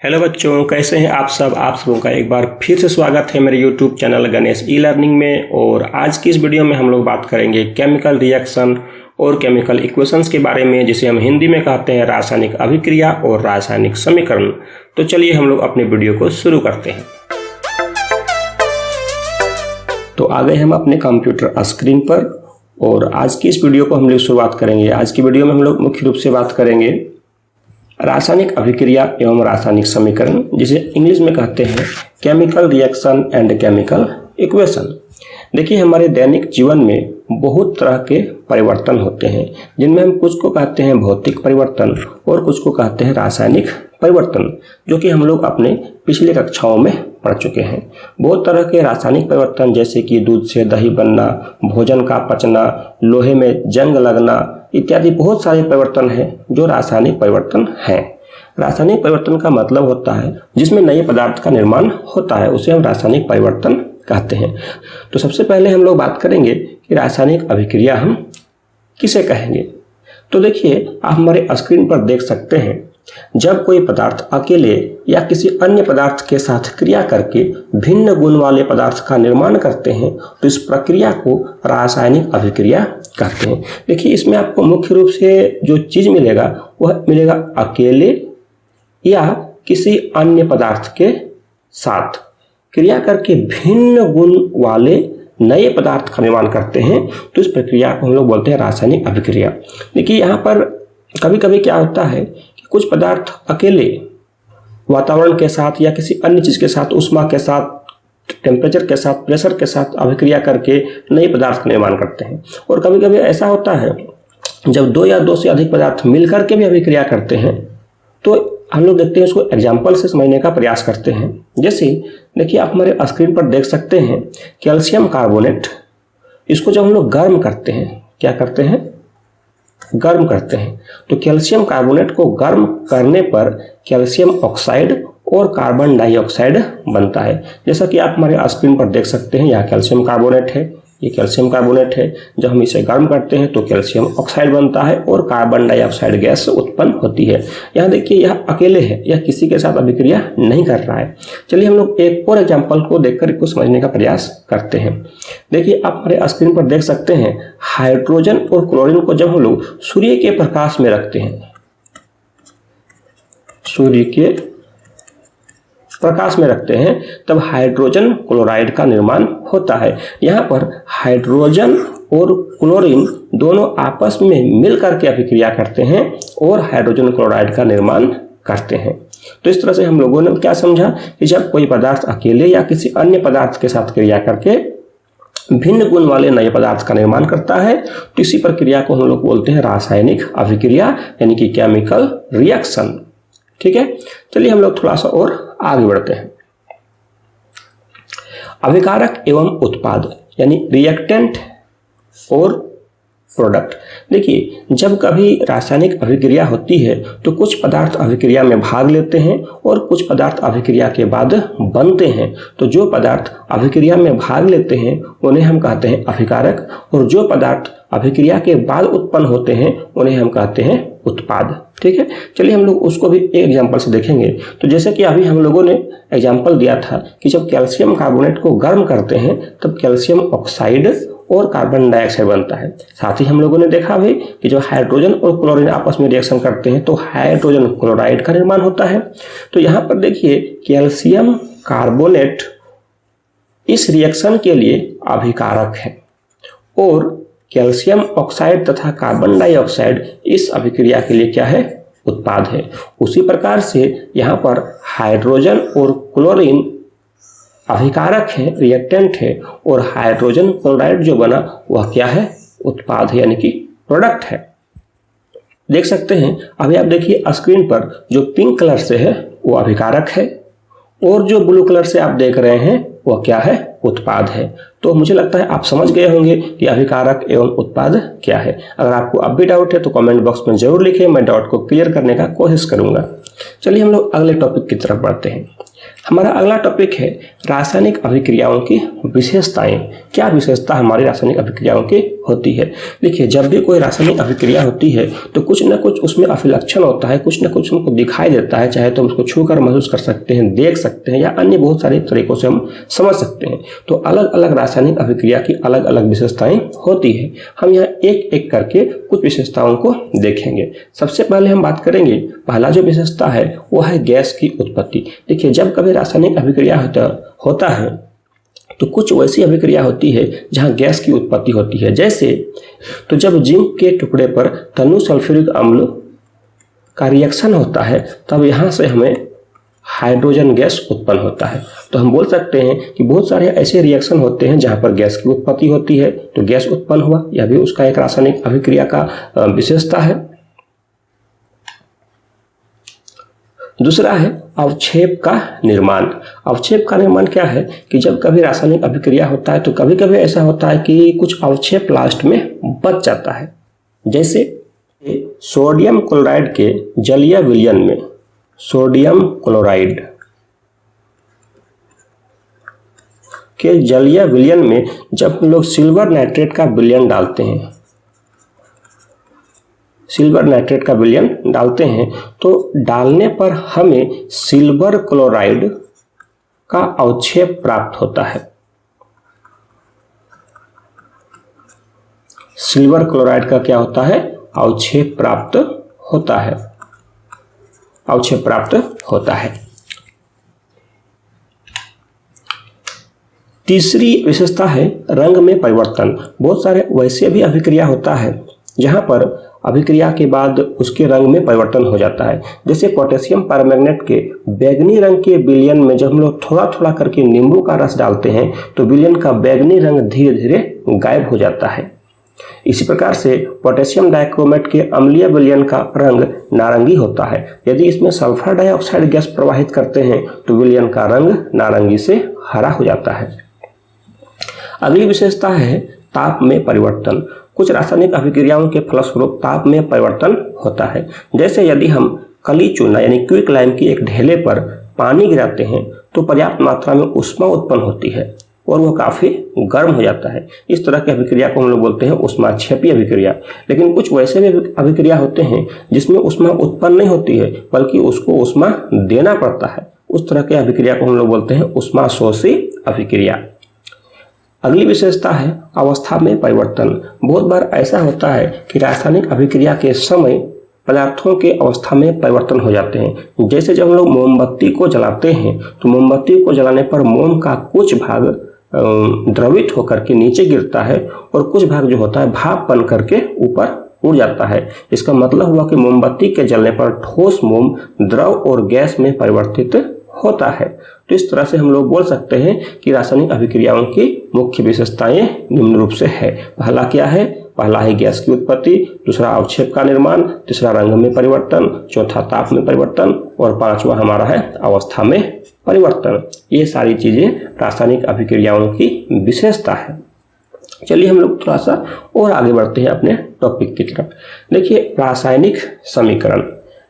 Hello बच्चों, कैसे हैं आप सबों का एक बार फिर से स्वागत है मेरे YouTube channel Ganesh e learning में। और आज की इस वीडियो में हम लोग बात करेंगे केमिकल रिएक्शन और केमिकल इक्वेशंस के बारे में, जिसे हम हिंदी में कहते हैं रासायनिक अभिक्रिया और रासायनिक समीकरण। तो चलिए हम लोग अपने वीडियो को शुरू करते हैं। तो आ गए हम अपने कंप्यूटर स्क्रीन पर और आज की इस वीडियो को हम लोग शुरुआत करेंगे। आज की वीडियो में हम लोग मुख्य रूप से बात करेंगे रासायनिक अभिक्रिया एवं रासायनिक समीकरण, जिसे इंग्लिश में कहते हैं chemical reaction and chemical equation. देखिए, हमारे दैनिक जीवन में बहुत तरह के परिवर्तन होते हैं, जिनमें हम कुछ को कहते हैं भौतिक परिवर्तन और कुछ को कहते हैं रासायनिक परिवर्तन, जो कि हम लोग अपने पिछले कक्षाओं में पढ़ चुके हैं। बहुत तरह के रासायनिक परिवर्तन, जैसे कि दूध से दही बनना, भोजन का पचना, लोहे में जंग लगना इत्यादि बहुत सारे परिवर्तन हैं जो रासायनिक परिवर्तन हैं। रासायनिक परिवर्तन का मतलब होता है जिसमें नए पदार्थ का निर्माण होता है, उसे हम रासायनिक परिवर्तन कहते हैं। तो सबसे पहले हम लोग बात करेंगे कि रासायनिक अभिक्रिया हम किसे कहेंगे। तो देखिए, आप हमारे स्क्रीन पर देख सकते हैं, जब कोई पदार्थ अकेले या किसी अन्य पदार्थ के साथ क्रिया करके भिन्न गुण वाले पदार्थ का निर्माण करते हैं तो इस प्रक्रिया को रासायनिक अभिक्रिया कहते हैं। देखिए, इसमें आपको मुख्य रूप से जो चीज मिलेगा वह मिलेगा अकेले या किसी अन्य पदार्थ के साथ क्रिया करके भिन्न गुण वाले नए पदार्थ का निर्माण करते हैं तो इस प्रक्रिया को हम लोग बोलते हैं रासायनिक अभिक्रिया। देखिए, यहाँ पर कभी कभी क्या होता है कि कुछ पदार्थ अकेले वातावरण के साथ या किसी अन्य चीज के साथ, उष्मा के साथ, टेम्परेचर के साथ, प्रेशर के साथ अभिक्रिया करके नए पदार्थ का निर्माण करते हैं। और कभी कभी ऐसा होता है जब दो या दो से अधिक पदार्थ मिलकर के भी अभिक्रिया करते हैं, तो हम लोग देखते हैं, उसको एग्जाम्पल से समझने का प्रयास करते हैं। जैसे देखिए, आप हमारे स्क्रीन पर देख सकते हैं कैल्शियम कार्बोनेट। इसको जब हम लोग गर्म करते हैं, क्या करते हैं, गर्म करते हैं, तो कैल्शियम कार्बोनेट को गर्म करने पर कैल्शियम ऑक्साइड और कार्बन डाइऑक्साइड बनता है। जैसा कि आप हमारे स्क्रीन पर देख सकते हैं, यहाँ कैल्शियम कार्बोनेट है, ये कैल्शियम कार्बोनेट है। जब हम इसे गर्म करते हैं तो कैल्शियम ऑक्साइड बनता है और कार्बन डाइऑक्साइड गैस उत्पन्न होती है। यहाँ देखिए, यह अकेले है, यह किसी के साथ अभिक्रिया नहीं कर रहा है। चलिए हम लोग एक और एग्जाम्पल को देखकर इसको समझने का प्रयास करते हैं। देखिए, आप हमारे स्क्रीन पर देख सकते हैं हाइड्रोजन और क्लोरीन को जब हम लोग सूर्य के प्रकाश में रखते हैं, सूर्य के प्रकाश में रखते हैं, तब हाइड्रोजन क्लोराइड का निर्माण होता है। यहाँ पर हाइड्रोजन और क्लोरीन दोनों आपस में मिलकर के अभिक्रिया करते हैं और हाइड्रोजन क्लोराइड का निर्माण करते हैं। तो इस तरह से हम लोगों ने क्या समझा कि जब कोई पदार्थ अकेले या किसी अन्य पदार्थ के साथ क्रिया करके भिन्न गुण वाले नए पदार्थ का निर्माण करता है तो इसी प्रक्रिया को हम लोग बोलते हैं रासायनिक अभिक्रिया, यानी कि केमिकल रिएक्शन। ठीक है, चलिए हम लोग थोड़ा सा और आगे बढ़ते हैं। अभिकारक एवं उत्पाद, यानी रिएक्टेंट और प्रोडक्ट। देखिए, जब कभी रासायनिक अभिक्रिया होती है तो कुछ पदार्थ अभिक्रिया में भाग लेते हैं और कुछ पदार्थ अभिक्रिया के बाद बनते हैं। तो जो पदार्थ अभिक्रिया में भाग लेते हैं उन्हें हम कहते हैं अभिकारक, और जो पदार्थ अभिक्रिया के बाद उत्पन्न होते हैं उन्हें हम कहते हैं उत्पाद। ठीक है, चलिए हम लोग उसको भी एक एग्जांपल से देखेंगे। तो जैसे कि अभी हम लोगों ने एग्जांपल दिया था कि जब कैल्शियम कार्बोनेट को गर्म करते हैं तब कैल्शियम ऑक्साइड और कार्बन डाइऑक्साइड बनता है। साथ ही हम लोगों ने देखा भी कि जब हाइड्रोजन और क्लोरीन आपस में रिएक्शन करते हैं तो हाइड्रोजन क्लोराइड का निर्माण होता है। तो यहाँ पर देखिए, कैल्शियम कार्बोनेट इस रिएक्शन के लिए अभिकारक है और कैल्शियम ऑक्साइड तथा कार्बन डाइऑक्साइड इस अभिक्रिया के लिए क्या है, उत्पाद है। उसी प्रकार से यहाँ पर हाइड्रोजन और क्लोरीन अभिकारक है, रिएक्टेंट है, और हाइड्रोजन क्लोराइड जो बना वह क्या है, उत्पाद है, यानी कि प्रोडक्ट है। देख सकते हैं, अभी आप देखिए स्क्रीन पर जो पिंक कलर से है वो अभिकारक है और जो ब्लू कलर से आप देख रहे हैं वह क्या है, उत्पाद है। तो मुझे लगता है आप समझ गए होंगे कि अभिकारक एवं उत्पाद क्या है। अगर आपको अब भी डाउट है तो कमेंट बॉक्स में जरूर लिखें, मैं डाउट को क्लियर करने का कोशिश करूंगा। चलिए हम लोग अगले टॉपिक की तरफ बढ़ते हैं। हमारा अगला टॉपिक है रासायनिक अभिक्रियाओं की विशेषताएं। क्या विशेषता हमारी रासायनिक अभिक्रियाओं की होती है। देखिए, जब भी कोई रासायनिक अभिक्रिया होती है तो कुछ न कुछ उसमें अभिलक्षण होता है, कुछ न कुछ हमको दिखाई देता है, चाहे तो हम उसको छूकर महसूस कर सकते हैं, देख सकते हैं, या अन्य बहुत सारे तरीकों से हम समझ सकते हैं। तो अलग अलग रासायनिक अभिक्रिया की अलग अलग विशेषताएं होती है। हम यहाँ एक एक करके कुछ विशेषताओं को देखेंगे। सबसे पहले हम बात करेंगे, पहला जो विशेषता है वो है गैस की उत्पत्ति। देखिए, जब कभी रासायनिक अभिक्रिया होता है तो कुछ वैसी अभिक्रिया होती है जहां गैस की उत्पत्ति होती है। जैसे तो जब जिंक के टुकड़े पर तनु सल्फ्यूरिक अम्ल का रिएक्शन होता है तब यहां से हमें हाइड्रोजन गैस उत्पन्न होता है। तो हम बोल सकते हैं कि बहुत सारे ऐसे रिएक्शन होते हैं जहां पर गैस की उत्पत्ति होती है, तो गैस उत्पन्न हुआ, यह भी उसका एक रासायनिक अभिक्रिया का विशेषता है। दूसरा है अवक्षेप का निर्माण। अवक्षेप का निर्माण क्या है कि जब कभी रासायनिक अभिक्रिया होता है तो कभी कभी ऐसा होता है कि कुछ अवक्षेप लास्ट में बच जाता है। जैसे सोडियम क्लोराइड के जलीय विलयन में, सोडियम क्लोराइड के जलीय विलयन में जब हम लोग सिल्वर नाइट्रेट का विलयन डालते हैं, सिल्वर नाइट्रेट का विलयन डालते हैं तो डालने पर हमें सिल्वर क्लोराइड का अवक्षेप प्राप्त होता है। सिल्वर क्लोराइड का क्या होता है, अवक्षेप प्राप्त होता है, अवक्षेप प्राप्त होता है। तीसरी विशेषता है रंग में परिवर्तन। बहुत सारे वैसे भी अभिक्रिया होता है जहां पर अभिक्रिया के बाद उसके रंग में परिवर्तन हो जाता है। जैसे पोटेशियम परमैंगनेट के बैंगनी रंग के विलयन में जब हम लोग थोड़ा थोड़ा करके नींबू का रस डालते हैं तो विलयन का बैंगनी रंग धीरे धीरे गायब हो जाता है। इसी प्रकार से पोटेशियम डाइक्रोमेट के अम्लीय विलयन का रंग नारंगी होता है। यदि इसमें सल्फर डाइऑक्साइड गैस प्रवाहित करते हैं तो विलयन का रंग नारंगी से हरा हो जाता है। अगली विशेषता है ताप में परिवर्तन। कुछ रासायनिक अभिक्रियाओं के फलस्वरूप ताप में परिवर्तन होता है। जैसे यदि हम कली चूना यानी क्विक लाइम की एक ढेले पर पानी गिराते हैं तो पर्याप्त मात्रा में ऊष्मा उत्पन्न होती है और वह काफ़ी गर्म हो जाता है। इस तरह की अभिक्रिया को हम लोग बोलते हैं ऊष्माक्षेपी अभिक्रिया। लेकिन कुछ वैसे भी अभिक्रिया होते हैं जिसमें ऊष्मा उत्पन्न नहीं होती है बल्कि उसको ऊष्मा देना पड़ता है। उस तरह की अभिक्रिया को हम लोग बोलते हैं ऊष्माशोषी अभिक्रिया। अगली विशेषता है अवस्था में परिवर्तन। बहुत बार ऐसा होता है कि रासायनिक अभिक्रिया के समय पदार्थों के अवस्था में परिवर्तन हो जाते हैं। जैसे जब हम लोग मोमबत्ती को जलाते हैं तो मोमबत्ती को जलाने पर मोम का कुछ भाग द्रवित होकर के नीचे गिरता है और कुछ भाग जो होता है भाप बन करके ऊपर उड़ जाता है। इसका मतलब हुआ कि मोमबत्ती के जलने पर ठोस मोम द्रव और गैस में परिवर्तित होता है। तो इस तरह से हम लोग बोल सकते हैं कि रासायनिक अभिक्रियाओं की मुख्य विशेषताएं निम्न रूप से है। पहला क्या है, पहला है गैस की उत्पत्ति, दूसरा अवक्षेप का निर्माण, तीसरा रंग में परिवर्तन, चौथा ताप में परिवर्तन और पांचवा हमारा है अवस्था में परिवर्तन। ये सारी चीजें रासायनिक अभिक्रियाओं की विशेषता है। चलिए हम लोग थोड़ा सा और आगे बढ़ते हैं अपने टॉपिक की तरफ। देखिए, रासायनिक समीकरण।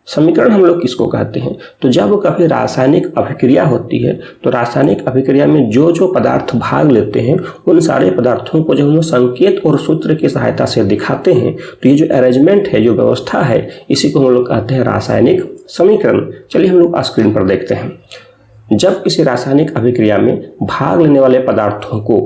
समीकरण हम लोग किसको कहते हैं, तो जब कभी रासायनिक अभिक्रिया होती है तो रासायनिक अभिक्रिया में जो जो पदार्थ भाग लेते हैं उन सारे पदार्थों को जब हम लोग संकेत और सूत्र की सहायता से दिखाते हैं तो ये जो अरेंजमेंट है, जो व्यवस्था है, इसी को हम लोग कहते हैं रासायनिक समीकरण। चलिए हम लोग स्क्रीन पर देखते हैं। जब किसी रासायनिक अभिक्रिया में भाग लेने वाले पदार्थों को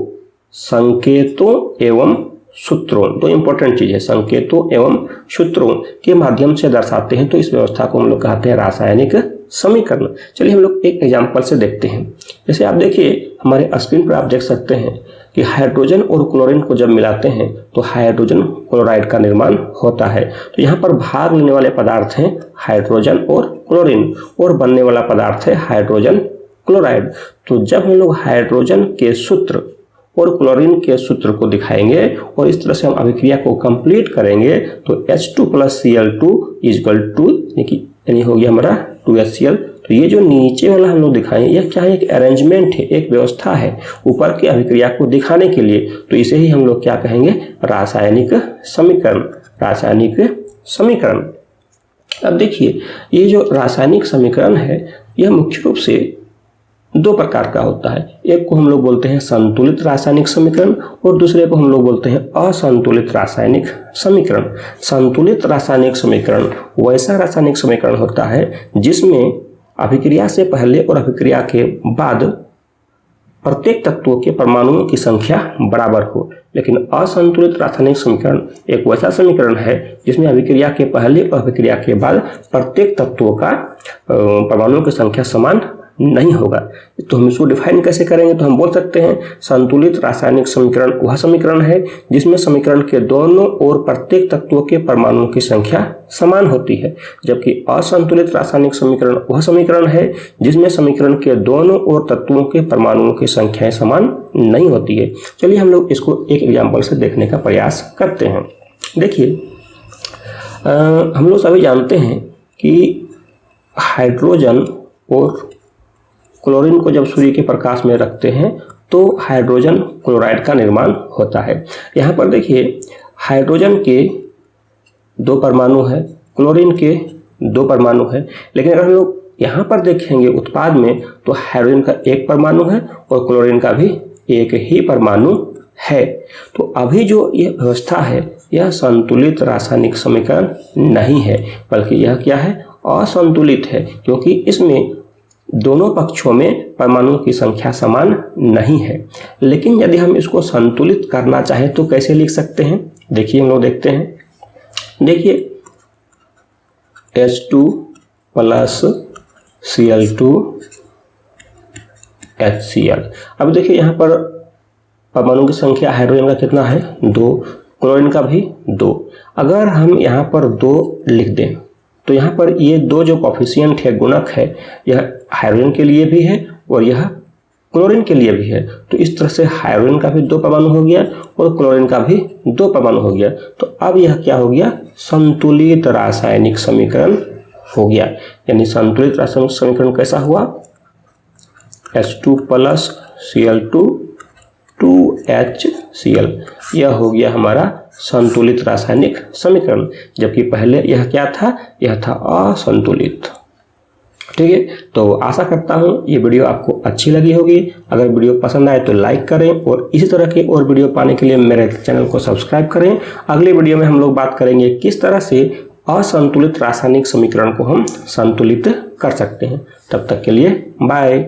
संकेतों एवं सूत्रों, दो इंपॉर्टेंट चीज है, संकेतों एवं सूत्रों के माध्यम से दर्शाते हैं तो इस व्यवस्था को हम लोग कहते हैं रासायनिक समीकरण। चलिए हम लोग एक एग्जांपल से देखते हैं। जैसे आप देखिए, हमारे स्क्रीन पर आप देख सकते हैं कि हाइड्रोजन और क्लोरीन को जब मिलाते हैं तो हाइड्रोजन क्लोराइड का निर्माण होता है। तो यहाँ पर भाग लेने वाले पदार्थ हैं हाइड्रोजन और क्लोरीन और बनने वाला पदार्थ है हाइड्रोजन क्लोराइड। तो जब हम लोग हाइड्रोजन के सूत्र और क्लोरीन के सूत्र को दिखाएंगे और इस तरह से हम अभिक्रिया को कंप्लीट करेंगे तो H2 + Cl2 = यानी हो गया हमारा 2HCl। तो ये जो नीचे वाला हम लोग दिखाएं, यह क्या है, एक अरेंजमेंट है, एक व्यवस्था है ऊपर की अभिक्रिया को दिखाने के लिए। तो इसे ही हम लोग क्या कहेंगे, रासायनिक समीकरण। रासायनिक समीकरण। अब देखिए, ये जो रासायनिक समीकरण है यह मुख्य रूप से दो प्रकार का होता है। एक को हम लोग बोलते हैं संतुलित रासायनिक समीकरण और दूसरे को हम लोग बोलते हैं असंतुलित रासायनिक समीकरण। संतुलित रासायनिक समीकरण वैसा रासायनिक समीकरण होता है जिसमें अभिक्रिया से पहले और अभिक्रिया के बाद प्रत्येक तत्वों के परमाणुओं की संख्या बराबर हो। लेकिन असंतुलित रासायनिक समीकरण एक वैसा समीकरण है जिसमें अभिक्रिया के पहले और अभिक्रिया के बाद प्रत्येक तत्वों का परमाणुओं की संख्या समान नहीं होगा। तो हम इसको डिफाइन कैसे करेंगे, तो हम बोल सकते हैं संतुलित रासायनिक समीकरण वह समीकरण है जिसमें समीकरण के दोनों ओर प्रत्येक तत्वों के परमाणुओं की संख्या समान होती है, जबकि असंतुलित रासायनिक समीकरण वह समीकरण है जिसमें समीकरण के दोनों ओर तत्वों के परमाणुओं की संख्याएं समान नहीं होती है। चलिए हम लोग इसको एक एग्जाम्पल से देखने का प्रयास करते हैं। देखिए, हम लोग सभी जानते हैं कि हाइड्रोजन और क्लोरीन को जब सूर्य के प्रकाश में रखते हैं तो हाइड्रोजन क्लोराइड का निर्माण होता है। यहाँ पर देखिए, हाइड्रोजन के 2 परमाणु है, क्लोरीन के 2 परमाणु है, लेकिन अगर हम लोग यहाँ पर देखेंगे उत्पाद में तो हाइड्रोजन का 1 परमाणु है और क्लोरीन का भी 1 ही परमाणु है। तो अभी जो यह व्यवस्था है यह संतुलित रासायनिक समीकरण नहीं है, बल्कि यह क्या है, असंतुलित है, क्योंकि इसमें दोनों पक्षों में परमाणुओं की संख्या समान नहीं है। लेकिन यदि हम इसको संतुलित करना चाहें तो कैसे लिख सकते हैं, देखिए हम लोग देखते हैं। देखिए, H2 प्लस Cl2 HCl। अब देखिए यहाँ पर परमाणु की संख्या हाइड्रोजन का कितना है, 2, क्लोरीन का भी 2। अगर हम यहाँ पर 2 लिख दें तो यहाँ पर ये 2 जो कोफिशिएंट है, गुणक है, यह हाइड्रोजन के लिए भी है और यह क्लोरीन के लिए भी है। तो इस तरह से हाइड्रोजन का भी 2 परमाणु हो गया और क्लोरीन का भी 2 परमाणु हो गया। तो अब यह क्या हो गया, संतुलित रासायनिक समीकरण हो गया। यानी संतुलित रासायनिक समीकरण कैसा हुआ, H2 प्लस Cl2 2HCl, यह हो गया हमारा संतुलित रासायनिक समीकरण। जबकि पहले यह क्या था, यह था असंतुलित। ठीक है, तो आशा करता हूँ ये वीडियो आपको अच्छी लगी होगी। अगर वीडियो पसंद आए तो लाइक करें और इसी तरह के और वीडियो पाने के लिए मेरे चैनल को सब्सक्राइब करें। अगले वीडियो में हम लोग बात करेंगे किस तरह से असंतुलित रासायनिक समीकरण को हम संतुलित कर सकते हैं। तब तक के लिए बाय।